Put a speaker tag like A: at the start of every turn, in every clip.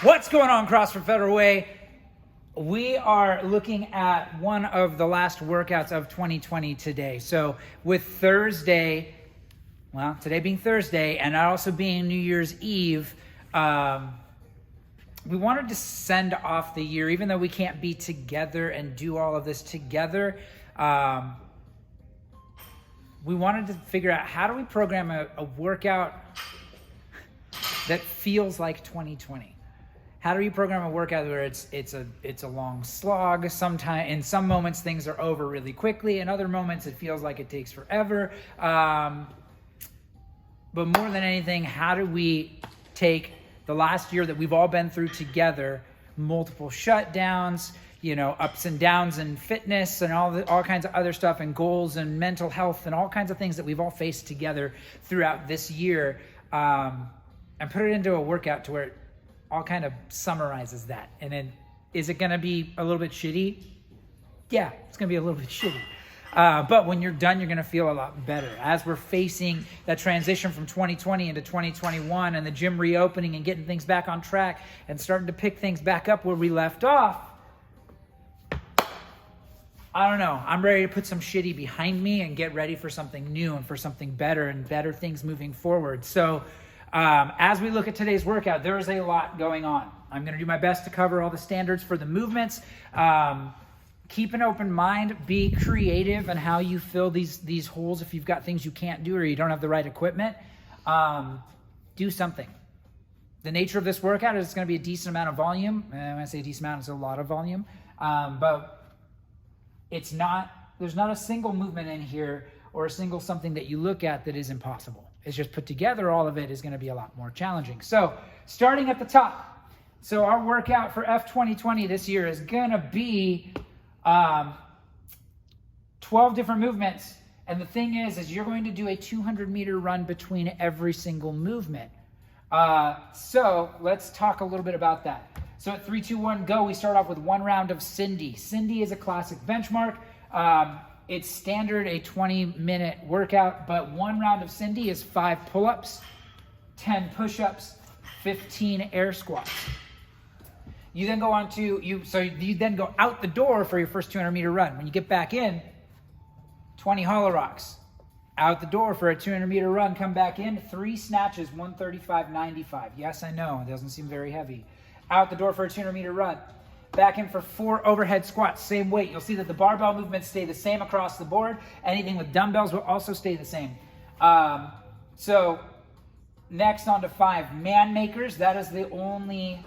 A: What's going on, CrossFit Federal Way? We are looking at one of the last workouts of 2020 today. So with Thursday, well, today being Thursday and also being New Year's Eve, we wanted to send off the year, even though we can't be together and do all of this together. We wanted to figure out, how do we program a workout that feels like 2020? How do you program a workout where it's a long slog? Sometimes, in some moments, things are over really quickly. In other moments, it feels like it takes forever. But more than anything, how do we take the last year that we've all been through together, multiple shutdowns, ups and downs in fitness and all kinds of other stuff, and goals and mental health and all kinds of things that we've all faced together throughout this year, and put it into a workout to where it all kind of summarizes that. And then, is it going to be a little bit shitty? Yeah, it's going to be a little bit shitty. But when you're done, you're going to feel a lot better. As we're facing that transition from 2020 into 2021 and the gym reopening and getting things back on track and starting to pick things back up where we left off, I don't know. I'm ready to put some shitty behind me and get ready for something new and for something better and better things moving forward. So as we look at today's workout, there is a lot going on. I'm going to do my best to cover all the standards for the movements. Keep an open mind. Be creative in how you fill these holes. If you've got things you can't do or you don't have the right equipment, do something. The nature of this workout is it's going to be a decent amount of volume. And when I say a decent amount, it's a lot of volume. But there's not a single movement in here or a single something that you look at that is impossible. It's just put together, all of it is going to be a lot more challenging. So starting at the top. So our workout for F2020 this year is going to be 12 different movements. And the thing is you're going to do a 200-meter run between every single movement. So let's talk a little bit about that. So at 3, 2, 1, go, we start off with one round of Cindy. Cindy is a classic benchmark. It's standard a 20-minute workout, but one round of Cindy is 5 pull-ups, 10 push-ups, 15 air squats. You then go on to, you then go out the door for your first 200-meter run. When you get back in, 20 hollow rocks. Out the door for a 200-meter run, come back in, 3 snatches, 135-95. Yes, I know, it doesn't seem very heavy. Out the door for a 200-meter run. Back in for 4 overhead squats, same weight. You'll see that the barbell movements stay the same across the board. Anything with dumbbells will also stay the same. So next on to 5 man makers. That is the only,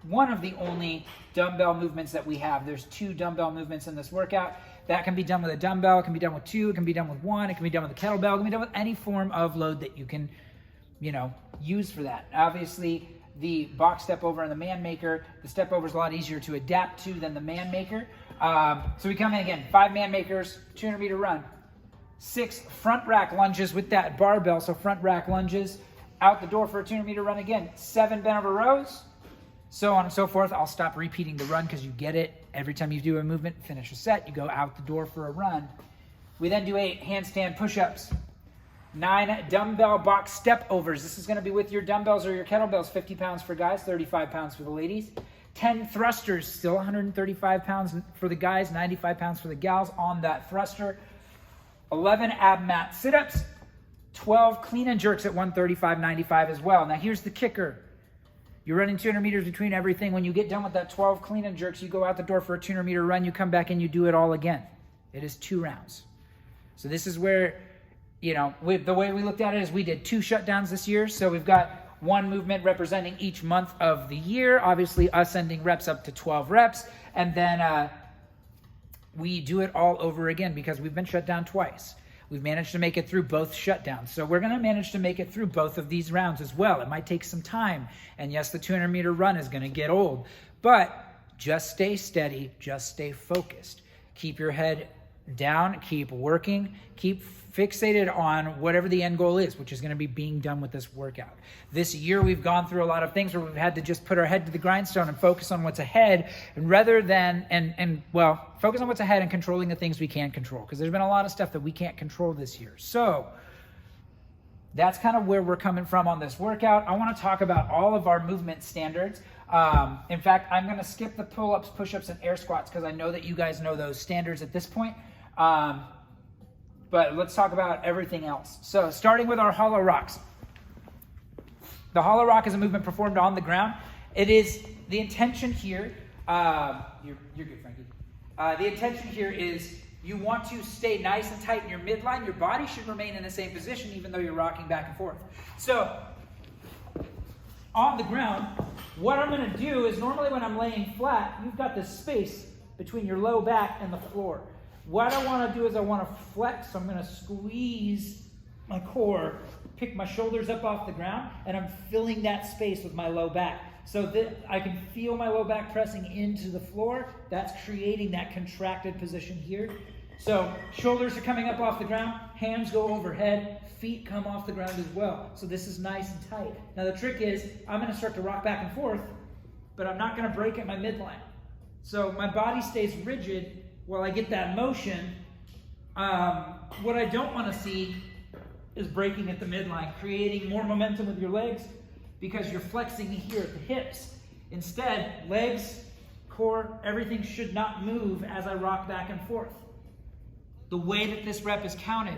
A: one of the only dumbbell movements that we have. There's 2 dumbbell movements in this workout. That can be done with a dumbbell, it can be done with 2, it can be done with 1, it can be done with a kettlebell, it can be done with any form of load that you can, use for that. Obviously, the box step over and the man maker, the step over is a lot easier to adapt to than the man maker. So we come in again, 5 man makers, 200-meter run, 6 front rack lunges with that barbell, so front rack lunges. Out the door for a 200-meter run again, 7 bent over rows, so on and so forth. I'll stop repeating the run because you get it. Every time you do a movement, finish a set, you go out the door for a run. We then do 8 handstand push-ups. 9 dumbbell box step overs. This is going to be with your dumbbells or your kettlebells. 50 pounds for guys, 35 pounds for the ladies. 10 thrusters, still 135 pounds for the guys, 95 pounds for the gals on that thruster. 11 AbMat Sit-Ups. 12 clean and jerks at 135-95 as well. Now here's the kicker. You're running 200 meters between everything. When you get done with that 12 clean and jerks, you go out the door for a 200-meter run. You come back and you do it all again. It is 2 rounds. So this is where, the way we looked at it is we did 2 shutdowns this year. So we've got 1 movement representing each month of the year. Obviously, us sending reps up to 12 reps. And then we do it all over again because we've been shut down twice. We've managed to make it through both shutdowns. So we're going to manage to make it through both of these rounds as well. It might take some time. And yes, the 200-meter run is going to get old. But just stay steady. Just stay focused. Keep your head down. Keep working. Keep fixated on whatever the end goal is, which is going to be being done with this workout. This year, we've gone through a lot of things where we've had to just put our head to the grindstone and focus on what's ahead, and rather than, focus on what's ahead and controlling the things we can control, because there's been a lot of stuff that we can't control this year. So that's kind of where we're coming from on this workout. I want to talk about all of our movement standards. In fact, I'm going to skip the pull-ups, push-ups, and air squats because I know that you guys know those standards at this point. But let's talk about everything else. So starting with our hollow rocks. The hollow rock is a movement performed on the ground. It is the intention here. You're good, Frankie. The intention here is you want to stay nice and tight in your midline. Your body should remain in the same position even though you're rocking back and forth. So on the ground, what I'm going to do is normally when I'm laying flat, you've got this space between your low back and the floor. What I want to do is I want to flex. So I'm going to squeeze my core, pick my shoulders up off the ground, and I'm filling that space with my low back. So that I can feel my low back pressing into the floor. That's creating that contracted position here. So shoulders are coming up off the ground, hands go overhead, feet come off the ground as well. So this is nice and tight. Now the trick is I'm going to start to rock back and forth, but I'm not going to break at my midline. So my body stays rigid while I get that motion. What I don't want to see is breaking at the midline, creating more momentum with your legs because you're flexing here at the hips. Instead, legs, core, everything should not move as I rock back and forth. The way that this rep is counted,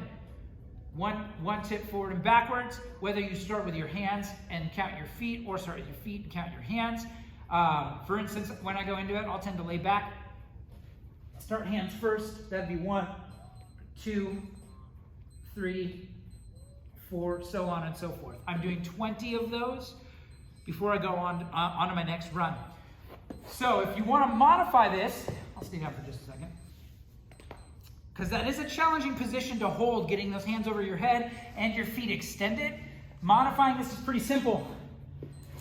A: one tip forward and backwards, whether you start with your hands and count your feet or start with your feet and count your hands. For instance, when I go into it, I'll tend to lay back. Start hands first. That'd be 1, 2, 3, 4, so on and so forth. I'm doing 20 of those before I go on to my next run. So if you want to modify this, I'll stay down for just a second, because that is a challenging position to hold, getting those hands over your head and your feet extended. Modifying this is pretty simple.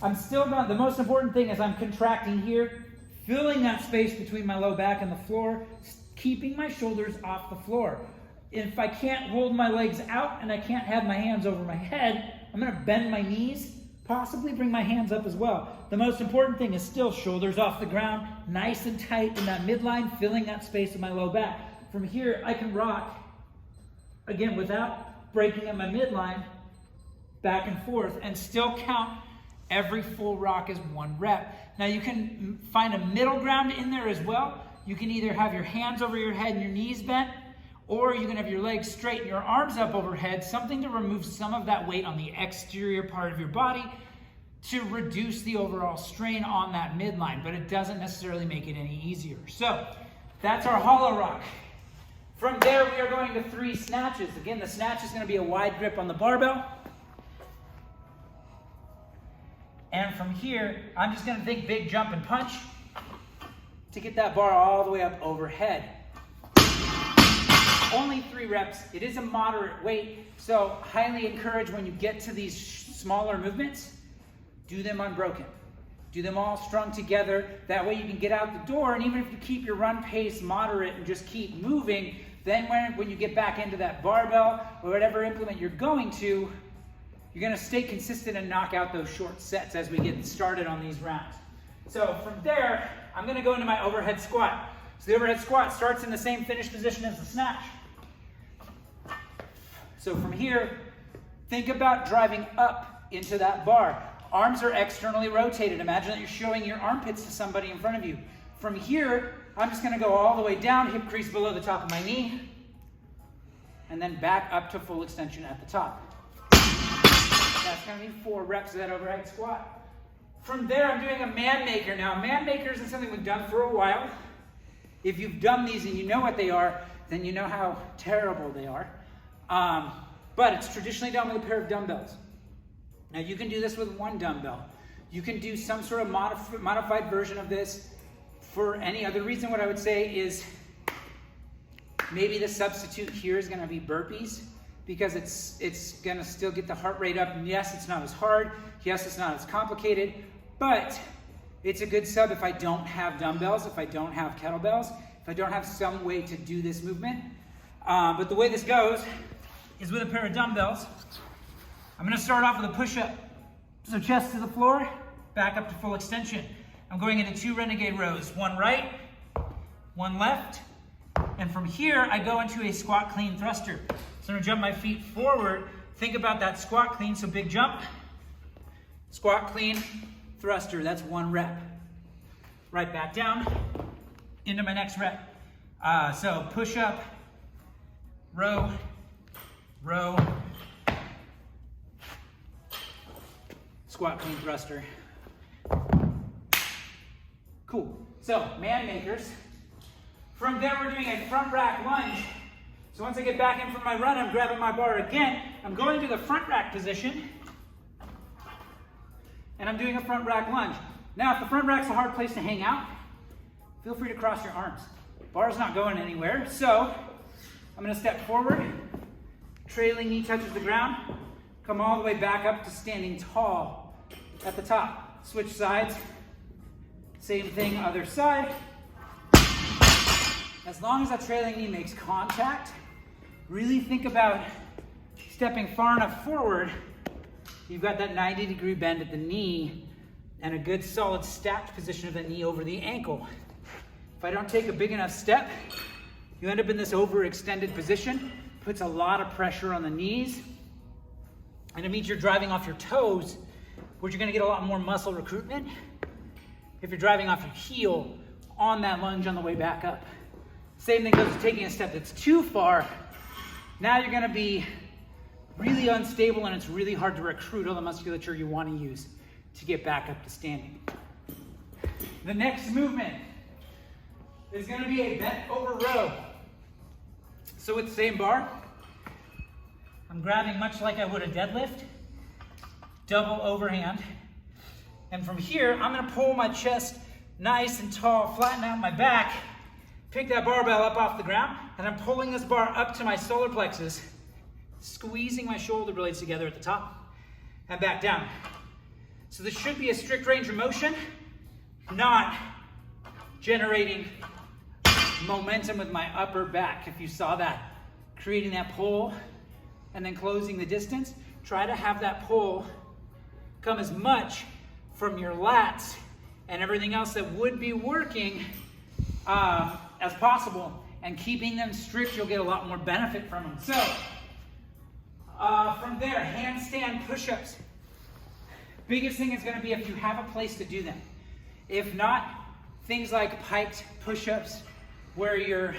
A: I'm still not, the most important thing is I'm contracting here, filling that space between my low back and the floor, keeping my shoulders off the floor. If I can't hold my legs out and I can't have my hands over my head, I'm going to bend my knees, possibly bring my hands up as well. The most important thing is still shoulders off the ground, nice and tight in that midline, filling that space in my low back. From here, I can rock, again, without breaking at my midline, back and forth, and still count every full rock as 1 rep. Now you can find a middle ground in there as well. You can either have your hands over your head and your knees bent, or you can have your legs straight and your arms up overhead, something to remove some of that weight on the exterior part of your body to reduce the overall strain on that midline, but it doesn't necessarily make it any easier. So that's our hollow rock. From there, we are going to 3 snatches. Again, the snatch is going to be a wide grip on the barbell. And from here, I'm just going to think big jump and punch to get that bar all the way up overhead. Only 3 reps. It is a moderate weight, so highly encourage when you get to these smaller movements, do them unbroken. Do them all strung together. That way you can get out the door, and even if you keep your run pace moderate and just keep moving, then when you get back into that barbell or whatever implement you're going to, you're going to stay consistent and knock out those short sets as we get started on these rounds. So from there, I'm going to go into my overhead squat. So the overhead squat starts in the same finish position as the snatch. So from here, think about driving up into that bar. Arms are externally rotated. Imagine that you're showing your armpits to somebody in front of you. From here, I'm just going to go all the way down, hip crease below the top of my knee, and then back up to full extension at the top. That's going to be 4 reps of that overhead squat. From there, I'm doing a man maker. Now, man makers is something we've done for a while. If you've done these and you know what they are, then you know how terrible they are. But it's traditionally done with a pair of dumbbells. Now, you can do this with 1 dumbbell. You can do some sort of modified version of this for any other reason. What I would say is maybe the substitute here is going to be burpees, because it's going to still get the heart rate up. And yes, it's not as hard. Yes, it's not as complicated, but it's a good sub if I don't have dumbbells, if I don't have kettlebells, if I don't have some way to do this movement. But the way this goes is with a pair of dumbbells. I'm going to start off with a push-up. So chest to the floor, back up to full extension. I'm going into 2 renegade rows, 1 right, 1 left, and from here I go into a squat clean thruster. So I'm going to jump my feet forward think about that squat clean, so big jump, squat clean, thruster, that's 1 rep. Right back down into my next rep. So push up, row, row, squat clean thruster. Cool. So man makers. From there we're doing a front rack lunge. So once I get back in from my run, I'm grabbing my bar again. I'm going to the front rack position. And I'm doing a front rack lunge. Now if the front rack's a hard place to hang out, feel free to cross your arms. Bar's not going anywhere. So I'm gonna step forward, trailing knee touches the ground, come all the way back up to standing tall at the top. Switch sides, same thing, other side. As long as that trailing knee makes contact, really think about stepping far enough forward. You've got that 90-degree bend at the knee and a good solid stacked position of the knee over the ankle. If I don't take a big enough step, you end up in this overextended position, puts a lot of pressure on the knees, and it means you're driving off your toes, which you're gonna get a lot more muscle recruitment if you're driving off your heel on that lunge on the way back up. Same thing goes to taking a step that's too far. Now you're gonna be really unstable and it's really hard to recruit all the musculature you wanna use to get back up to standing. The next movement is gonna be a bent over row. So with the same bar, I'm grabbing much like I would a deadlift, double overhand. And from here, I'm gonna pull my chest nice and tall, flatten out my back, pick that barbell up off the ground, and I'm pulling this bar up to my solar plexus, squeezing my shoulder blades together at the top, and back down. So this should be a strict range of motion, not generating momentum with my upper back. If you saw that, creating that pull and then closing the distance, try to have that pull come as much from your lats and everything else that would be working as possible, and keeping them strict, you'll get a lot more benefit from them. So from there, handstand push-ups. Biggest thing is going to be if you have a place to do them. If not, things like piked push-ups, where you're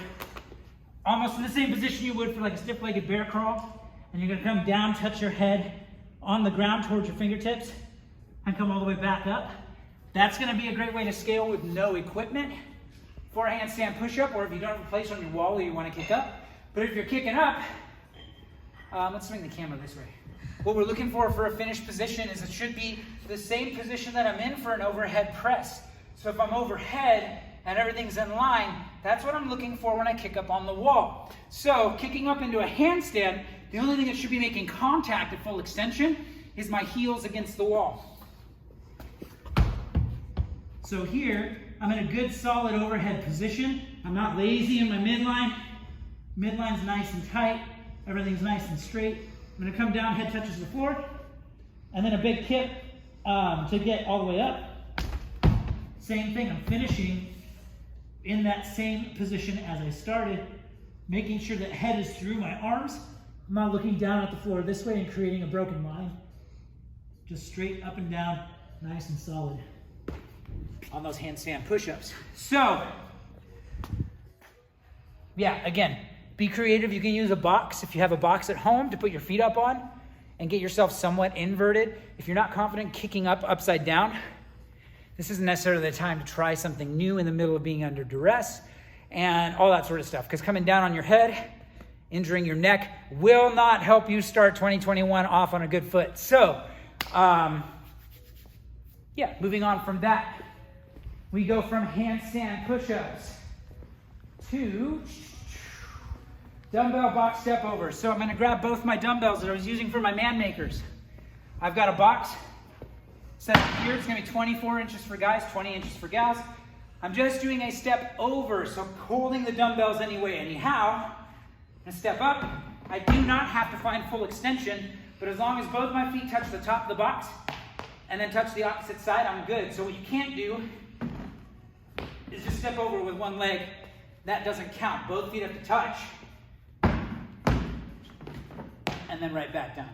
A: almost in the same position you would for like a stiff-legged bear crawl, and you're going to come down, touch your head on the ground towards your fingertips, and come all the way back up. That's going to be a great way to scale with no equipment for a handstand push-up, or if you don't have a place on your wall where you want to kick up. But if you're kicking up, let's swing the camera this way. What we're looking for a finished position is it should be the same position that I'm in for an overhead press. So if I'm overhead and everything's in line, that's what I'm looking for when I kick up on the wall. So kicking up into a handstand, the only thing that should be making contact at full extension is my heels against the wall. So here, I'm in a good solid overhead position. I'm not lazy in my midline. Midline's nice and tight. Everything's nice and straight. I'm gonna come down, head touches the floor, and then a big kick to get all the way up. Same thing, I'm finishing in that same position as I started, making sure that head is through my arms. I'm not looking down at the floor this way and creating a broken line. Just straight up and down, nice and solid on those handstand push-ups. So, yeah, again, be creative. You can use a box if you have a box at home to put your feet up on and get yourself somewhat inverted. If you're not confident kicking up upside down, this isn't necessarily the time to try something new in the middle of being under duress and all that sort of stuff, because coming down on your head, injuring your neck will not help you start 2021 off on a good foot. So, yeah, moving on from that, we go from handstand push-ups to dumbbell box step over. So I'm gonna grab both my dumbbells that I was using for my man makers. I've got a box set up here. It's gonna be 24 inches for guys, 20 inches for gals. I'm just doing a step over, so I'm holding the dumbbells anyway, anyhow. I'm gonna step up. I do not have to find full extension, but as long as both my feet touch the top of the box and then touch the opposite side, I'm good. So what you can't do is just step over with one leg. That doesn't count. Both feet have to touch. And then right back down.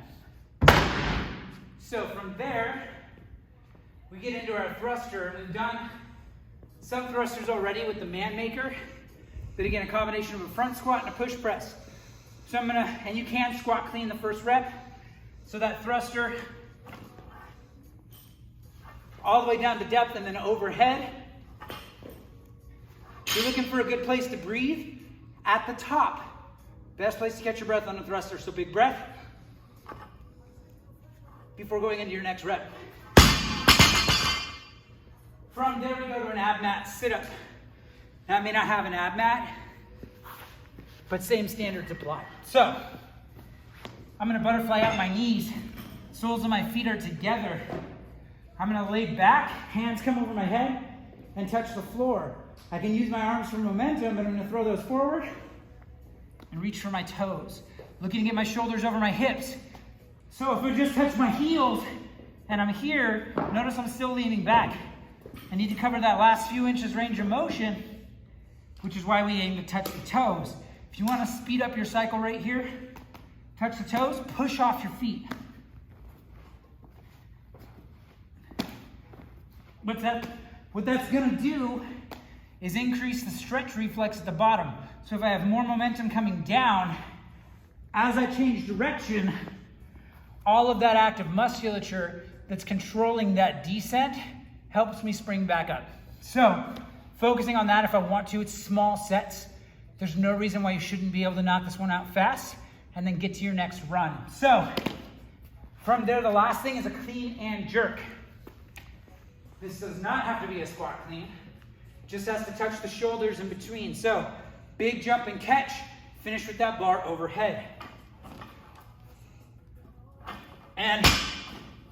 A: So from there, we get into our thruster. We've done some thrusters already with the man maker. But again, a combination of a front squat and a push press. So and you can squat clean the first rep. So that thruster all the way down to depth and then overhead. You're looking for a good place to breathe at the top. Best place to catch your breath on the thruster. So big breath before going into your next rep. From there, we go to an AbMat Sit-Up. Now, I may not have an AbMat, but same standards apply. So, I'm gonna butterfly out my knees. Soles of my feet are together. I'm gonna lay back, hands come over my head, and touch the floor. I can use my arms for momentum, but I'm gonna throw those forward and reach for my toes. Looking to get my shoulders over my hips. So if I just touch my heels and I'm here, notice I'm still leaning back. I need to cover that last few inches range of motion, which is why we aim to touch the toes. If you want to speed up your cycle right here, touch the toes, push off your feet. What that's going to do is increase the stretch reflex at the bottom. So if I have more momentum coming down, as I change direction, all of that active musculature that's controlling that descent helps me spring back up. So focusing on that if I want to, it's small sets. There's no reason why you shouldn't be able to knock this one out fast and then get to your next run. So from there, the last thing is a clean and jerk. This does not have to be a squat clean. Just has to touch the shoulders in between. So big jump and catch, finish with that bar overhead. And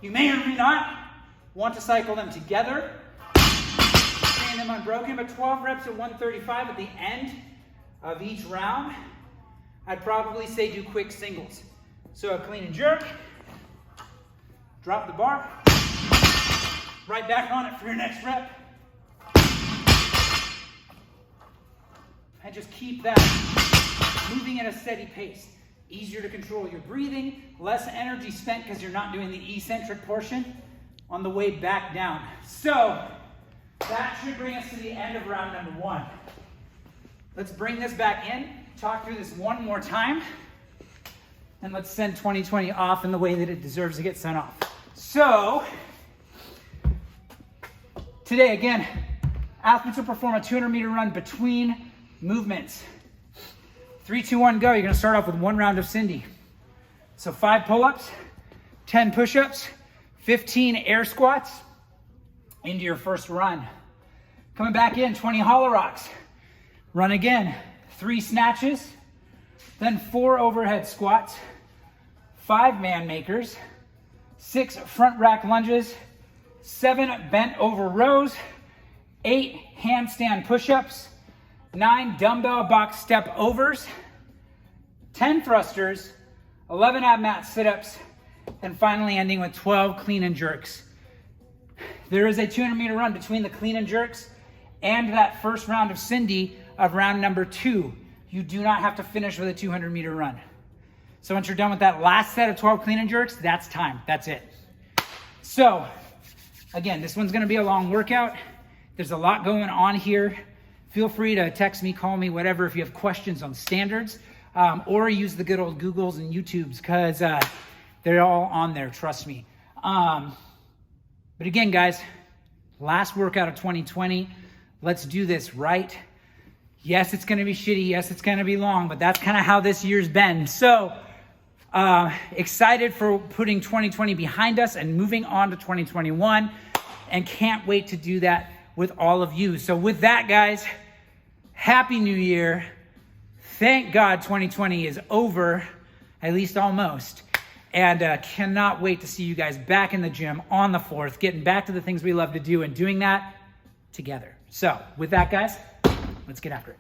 A: you may or may not want to cycle them together, staying them unbroken, but 12 reps at 135 at the end of each round, I'd probably say do quick singles. So a clean and jerk, drop the bar, right back on it for your next rep, and just keep that moving at a steady pace. Easier to control your breathing, less energy spent because you're not doing the eccentric portion on the way back down. So that should bring us to the end of round number 1. Let's bring this back in, talk through this one more time, and let's send 2020 off in the way that it deserves to get sent off. So today, again, athletes will perform a 200-meter run between movements. 3, 2, 1, go. You're going to start off with 1 round of Cindy. So 5 pull-ups, 10 push-ups, 15 air squats into your first run. Coming back in, 20 hollow rocks. Run again, 3 snatches, then 4 overhead squats, 5 man makers, 6 front rack lunges, 7 bent over rows, 8 handstand push-ups, 9 dumbbell box step overs, 10 thrusters, 11 AbMat sit-ups, and finally ending with 12 clean and jerks. There is a 200-meter run between the clean and jerks and that first round of Cindy of round number 2. You do not have to finish with a 200-meter run. So once you're done with that last set of 12 clean and jerks, that's time. That's it. So again, this one's going to be a long workout. There's a lot going on here. Feel free to text me, call me, whatever, if you have questions on standards, or use the good old Googles and YouTubes, because they're all on there, trust me. But again, guys, last workout of 2020. Let's do this right. Yes, it's going to be shitty. Yes, it's going to be long, but that's kind of how this year's been. So excited for putting 2020 behind us and moving on to 2021, and can't wait to do that with all of you. So with that, guys, Happy New Year. Thank God 2020 is over, at least almost. And cannot wait to see you guys back in the gym on the 4th, getting back to the things we love to do and doing that together. So with that, guys, let's get after it.